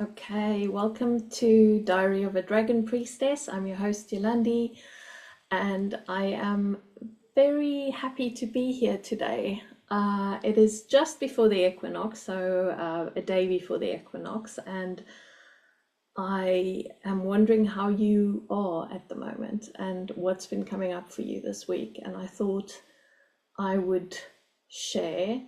Okay, welcome to Diary of a Dragon Priestess. I'm your host Yolandi, and I am very happy to be here today. It is just before the equinox, so a day before the equinox, and I am wondering how you are at the moment and what's been coming up for you this week. And I thought I would share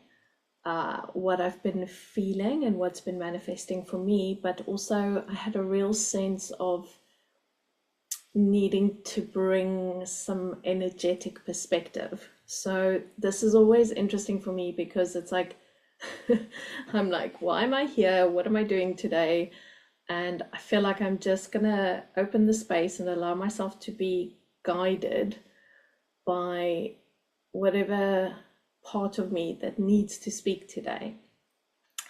what I've been feeling and what's been manifesting for me, but also I had a real sense of needing to bring some energetic perspective. So this is always interesting for me because it's like I'm like, why am I here? What am I doing today? And I feel like I'm just gonna open the space and allow myself to be guided by whatever part of me that needs to speak today.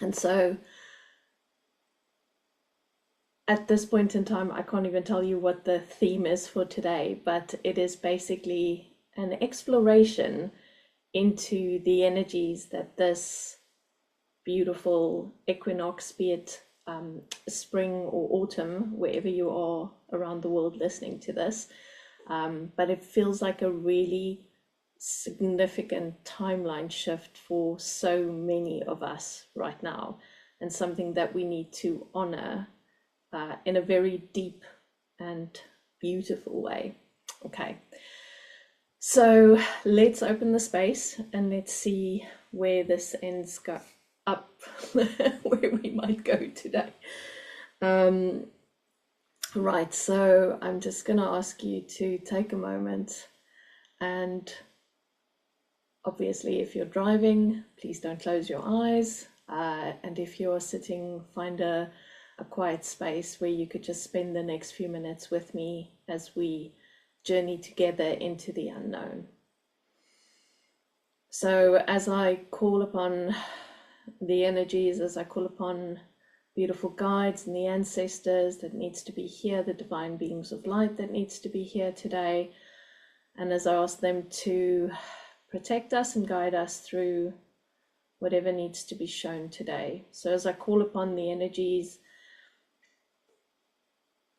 And so at this point in time, I can't even tell you what the theme is for today, but it is basically an exploration into the energies that this beautiful equinox, be it spring or autumn, wherever you are around the world listening to this, but it feels like a really significant timeline shift for so many of us right now, and something that we need to honor in a very deep and beautiful way. Okay, so let's open the space and let's see where this ends up, where we might go today. Right, so I'm just going to ask you to take a moment, and obviously, if you're driving, please don't close your eyes. And if you're sitting, find a quiet space where you could just spend the next few minutes with me as we journey together into the unknown. So as I call upon the energies, as I call upon beautiful guides and the ancestors that needs to be here, the divine beings of light that needs to be here today, and as I ask them to protect us and guide us through whatever needs to be shown today. So as I call upon the energies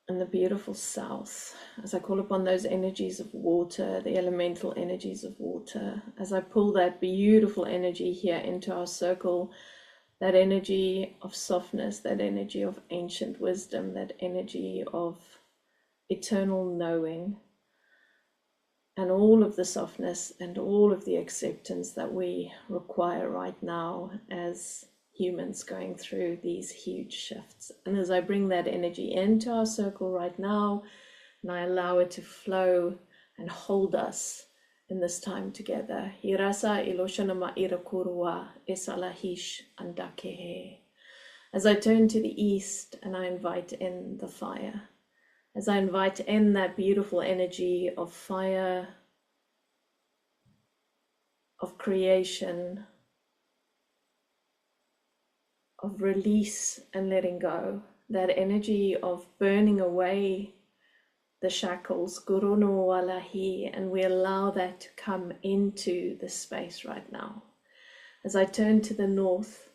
and the beautiful south, as I call upon those energies of water, the elemental energies of water, as I pull that beautiful energy here into our circle, that energy of softness, that energy of ancient wisdom, that energy of eternal knowing, and all of the softness and all of the acceptance that we require right now as humans going through these huge shifts. And as I bring that energy into our circle right now, and I allow it to flow and hold us in this time together. Hirasa iloshanama irakurua esalahish andakehe. As I turn to the east and I invite in the fire. As I invite in that beautiful energy of fire, of creation, of release and letting go, that energy of burning away the shackles, guruno walahi, and we allow that to come into the space right now. As I turn to the north,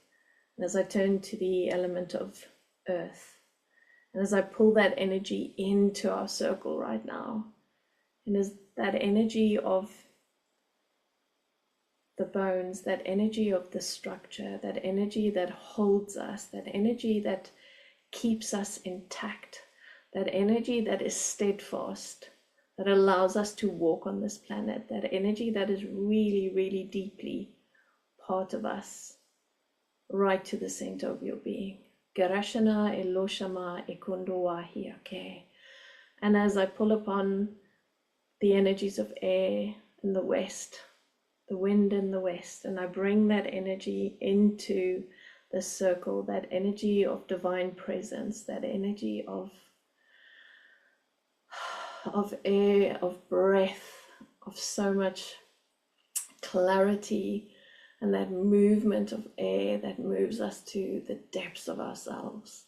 and as I turn to the element of earth, and as I pull that energy into our circle right now, and as that energy of the bones, that energy of the structure, that energy that holds us, that energy that keeps us intact, that energy that is steadfast, that allows us to walk on this planet, that energy that is really, really deeply part of us, right to the center of your being. Garashana eloshama ekundowa hiake. And as I pull upon the energies of air in the west, the wind in the west, and I bring that energy into the circle, that energy of divine presence, that energy of air, of breath, of so much clarity, and that movement of air that moves us to the depths of ourselves.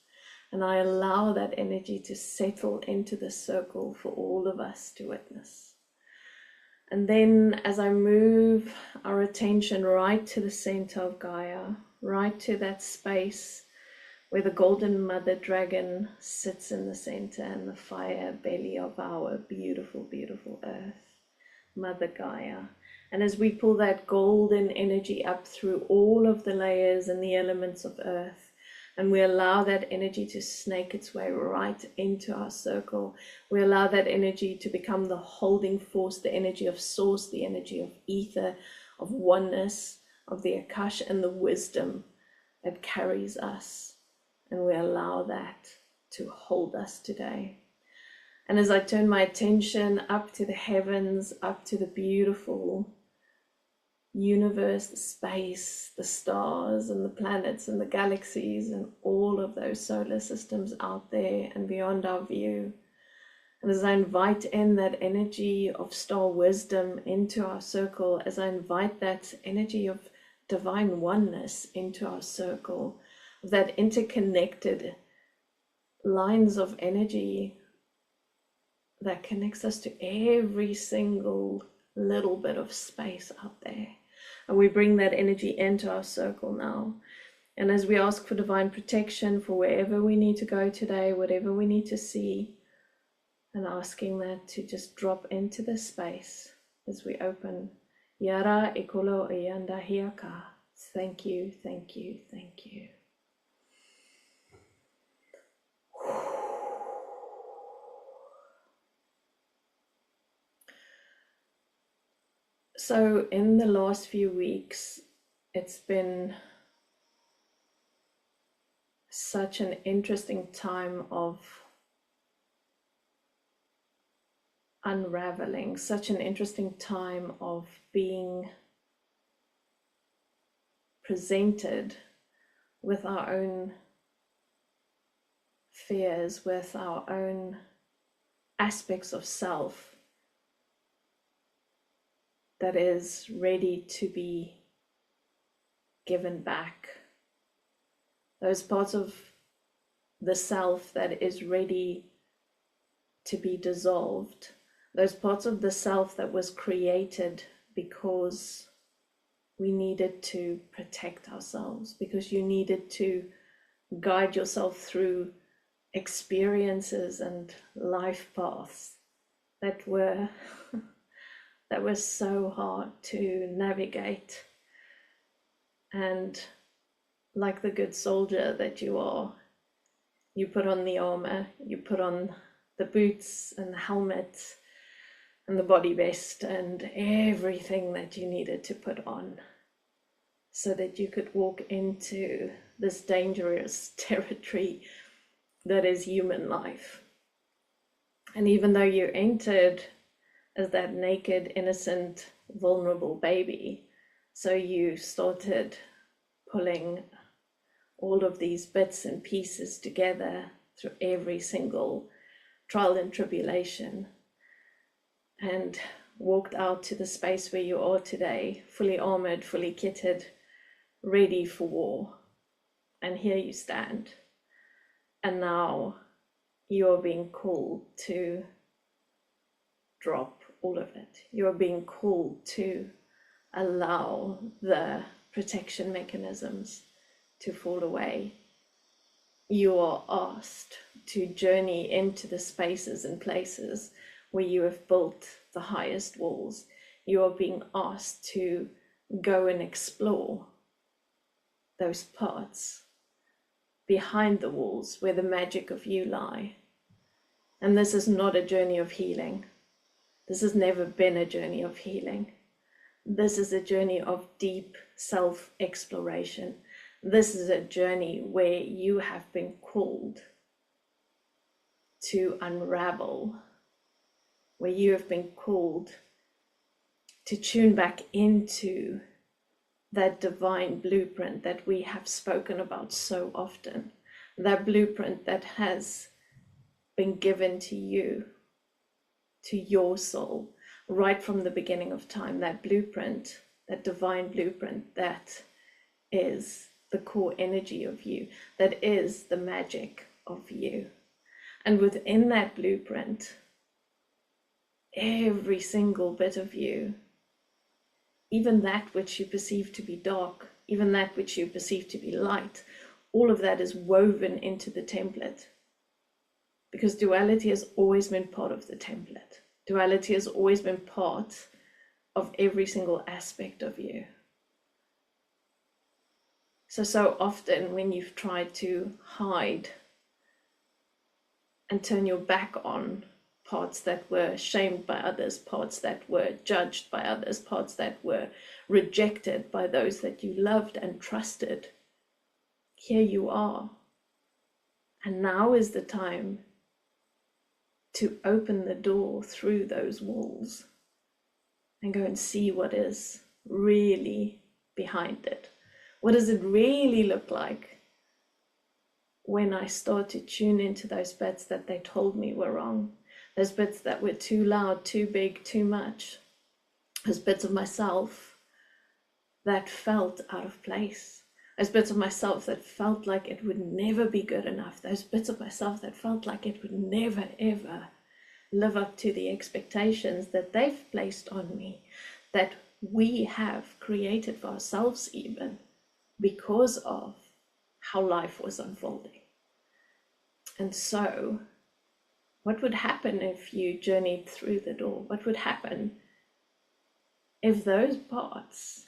And I allow that energy to settle into the circle for all of us to witness. And then as I move our attention right to the center of Gaia, right to that space where the golden mother dragon sits in the center and the fire belly of our beautiful, beautiful earth, Mother Gaia. And as we pull that golden energy up through all of the layers and the elements of earth, and we allow that energy to snake its way right into our circle, we allow that energy to become the holding force, the energy of source, the energy of ether, of oneness, of the Akash, and the wisdom that carries us. And we allow that to hold us today. And as I turn my attention up to the heavens, up to the beautiful universe, the space, the stars and the planets and the galaxies and all of those solar systems out there and beyond our view. And as I invite in that energy of star wisdom into our circle, as I invite that energy of divine oneness into our circle, that interconnected lines of energy that connects us to every single little bit of space out there. And we bring that energy into our circle now. And as we ask for divine protection for wherever we need to go today, whatever we need to see, and asking that to just drop into the space as we open. Yara Ekolo Ayanda Hiaka. Thank you, thank you, thank you. So in the last few weeks, it's been such an interesting time of unraveling, such an interesting time of being presented with our own fears, with our own aspects of self that is ready to be given back. Those parts of the self that is ready to be dissolved. Those parts of the self that was created because we needed to protect ourselves, because you needed to guide yourself through experiences and life paths that were so hard to navigate. And like the good soldier that you are, you put on the armor, you put on the boots and the helmet and the body vest and everything that you needed to put on so that you could walk into this dangerous territory that is human life. And even though you entered as that naked, innocent, vulnerable baby, so you started pulling all of these bits and pieces together through every single trial and tribulation, and walked out to the space where you are today, fully armored, fully kitted, ready for war. And here you stand. And now you are being called to drop all of it. You are being called to allow the protection mechanisms to fall away. You are asked to journey into the spaces and places where you have built the highest walls. You are being asked to go and explore those parts behind the walls where the magic of you lie. And this is not a journey of healing. This has never been a journey of healing. This is a journey of deep self-exploration. This is a journey where you have been called to unravel, where you have been called to tune back into that divine blueprint that we have spoken about so often, that blueprint that has been given to you, to your soul, right from the beginning of time, that blueprint, that divine blueprint that is the core energy of you, that is the magic of you. And within that blueprint, every single bit of you, even that which you perceive to be dark, even that which you perceive to be light, all of that is woven into the template, because duality has always been part of the template. Duality has always been part of every single aspect of you. So often when you've tried to hide and turn your back on parts that were shamed by others, parts that were judged by others, parts that were rejected by those that you loved and trusted, here you are. And now is the time to open the door through those walls and go and see what is really behind it. What does it really look like when I start to tune into those bits that they told me were wrong? Those bits that were too loud, too big, too much. Those bits of myself that felt out of place. Those bits of myself that felt like it would never be good enough. Those bits of myself that felt like it would never, ever live up to the expectations that they've placed on me, that we have created for ourselves even, because of how life was unfolding. And so, what would happen if you journeyed through the door? What would happen if those parts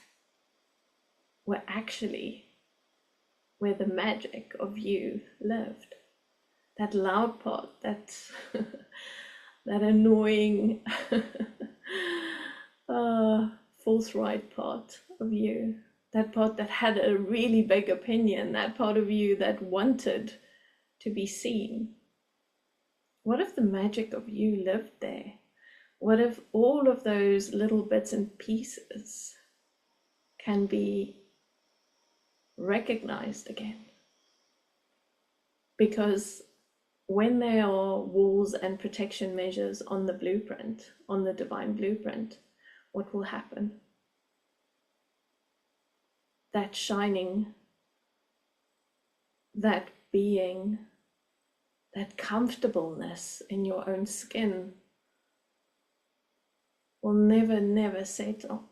were actually where the magic of you lived? That loud part, that that annoying forthright part of you, that part that had a really big opinion, that part of you that wanted to be seen. What if the magic of you lived there? What if all of those little bits and pieces can be recognized again? Because when there are walls and protection measures on the blueprint, on the divine blueprint, what will happen? That shining, that being, that comfortableness in your own skin will never, never settle.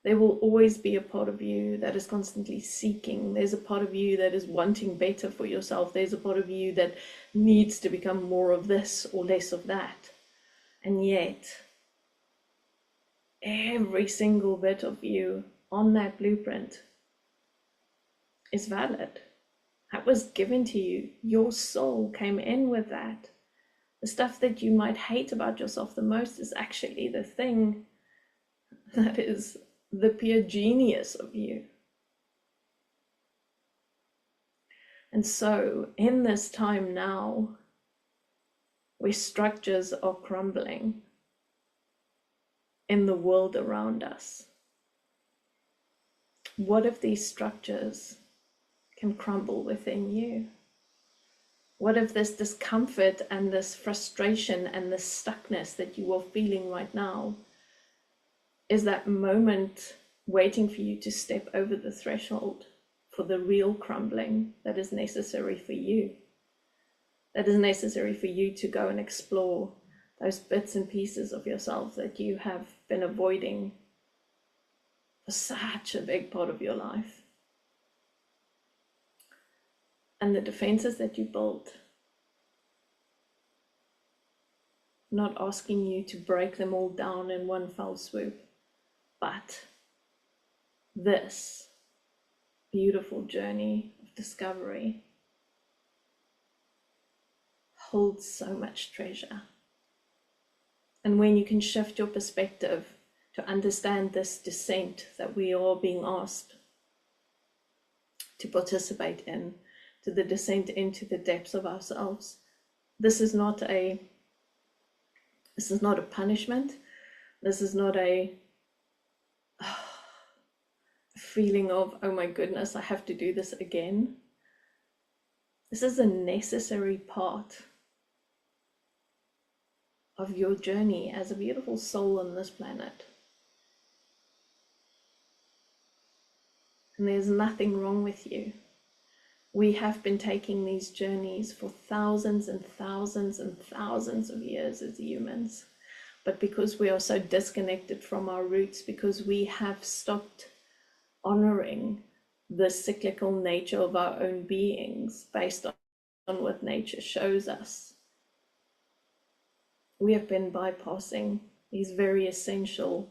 There will always be a part of you that is constantly seeking. There's a part of you that is wanting better for yourself. There's a part of you that needs to become more of this or less of that. And yet, every single bit of you on that blueprint is valid. That was given to you. Your soul came in with that. The stuff that you might hate about yourself the most is actually the thing that is the pure genius of you. And so, in this time now, where structures are crumbling in the world around us, what if these structures can crumble within you? What if this discomfort and this frustration and this stuckness that you are feeling right now is that moment waiting for you to step over the threshold for the real crumbling that is necessary for you? That is necessary for you to go and explore those bits and pieces of yourself that you have been avoiding for such a big part of your life. And the defenses that you built, not asking you to break them all down in one fell swoop, but this beautiful journey of discovery holds so much treasure. And when you can shift your perspective to understand this descent that we are being asked to participate in, to the descent into the depths of ourselves, this is not a punishment. This is not a feeling of, oh my goodness, I have to do this again. This is a necessary part of your journey as a beautiful soul on this planet. And there's nothing wrong with you. We have been taking these journeys for thousands and thousands and thousands of years as humans. But because we are so disconnected from our roots, because we have stopped honoring the cyclical nature of our own beings based on what nature shows us. We have been bypassing these very essential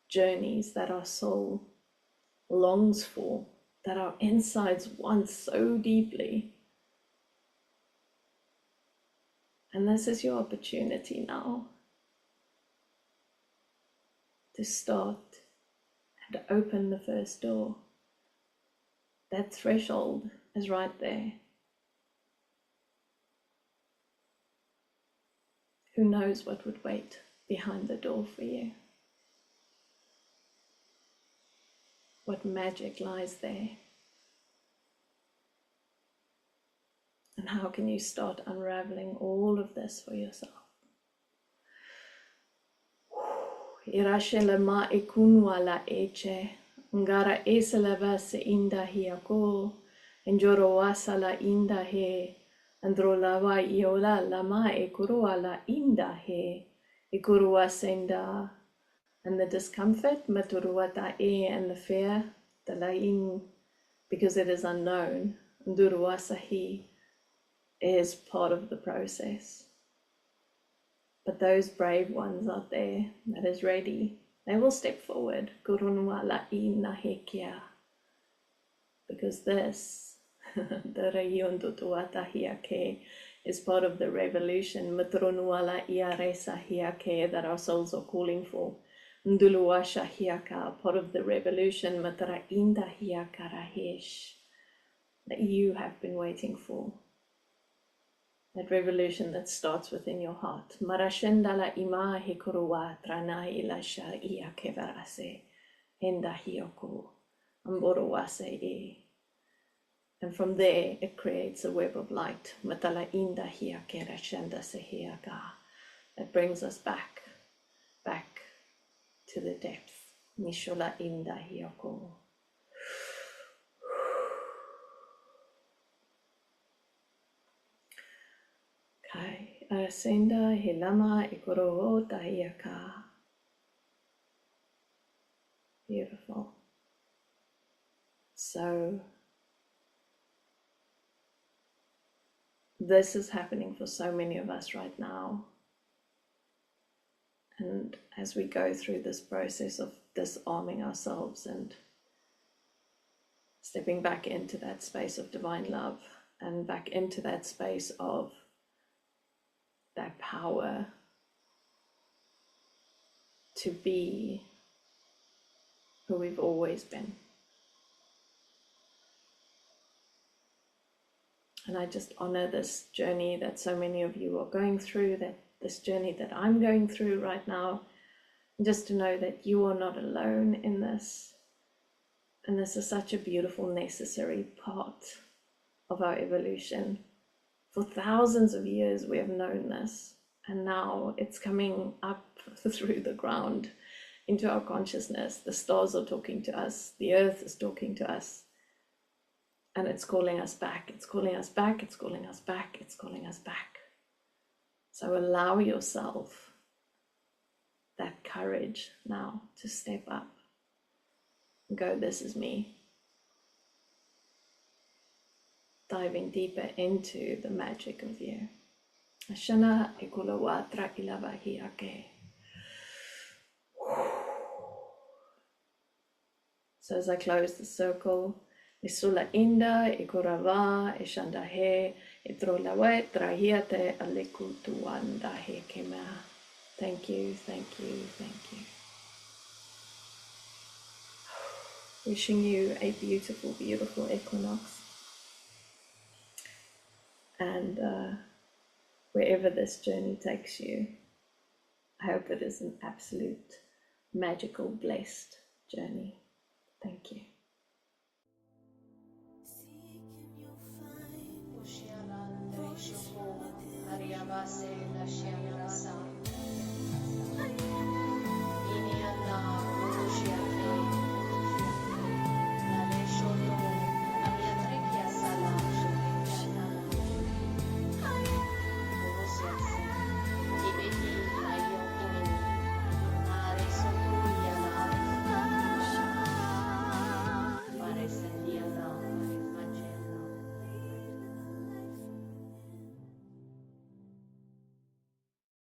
journeys that our soul longs for, that our insides want so deeply. And this is your opportunity now to start and open the first door. That threshold is right there. Who knows what would wait behind the door for you? What magic lies there? And how can you start unraveling all of this for yourself? Irashela ma ekunwa la eche, ngara esela vase inda hiako, enjoro wasa la inda he, andro lava iola lama ekurua la inda he, ekurua senda, and the discomfort, maturuata e, and the fear, the laing, because it is unknown, nduruasa he, is part of the process. But those brave ones out there that is ready, they will step forward. Because this, the is part of the revolution that our souls are calling for. Part of the revolution that you have been waiting for. That revolution that starts within your heart. Marashendala ima hikuruwa trana ilasha iya kevarase henda hiyoko amborowase e. And from there it creates a web of light. Matala inda hiya kerashenda sehiyaga. That brings us back to the depth. Nishola inda hiyoko. Kai asenda hilama ikoro tahiyaka. Beautiful. So this is happening for so many of us right now. And as we go through this process of disarming ourselves and stepping back into that space of divine love and back into that space of that power to be who we've always been. And I just honor this journey that so many of you are going through, that this journey that I'm going through right now, and just to know that you are not alone in this. And this is such a beautiful, necessary part of our evolution. For thousands of years we have known this, and now it's coming up through the ground into our consciousness. The stars are talking to us, the earth is talking to us, and it's calling us back, it's calling us back, it's calling us back, it's calling us back. So allow yourself that courage now to step up and go, this is me. Diving deeper into the magic of you. Ashana ekulawatra ilavahiake. So as I close the circle, Isula inda ikurava ishandahe itrolawe trahiate alekutuandahe kema. Thank you, thank you, thank you. Wishing you a beautiful, beautiful equinox. And wherever this journey takes you, I hope it is an absolute, magical, blessed journey. Thank you. Seeking you'll find.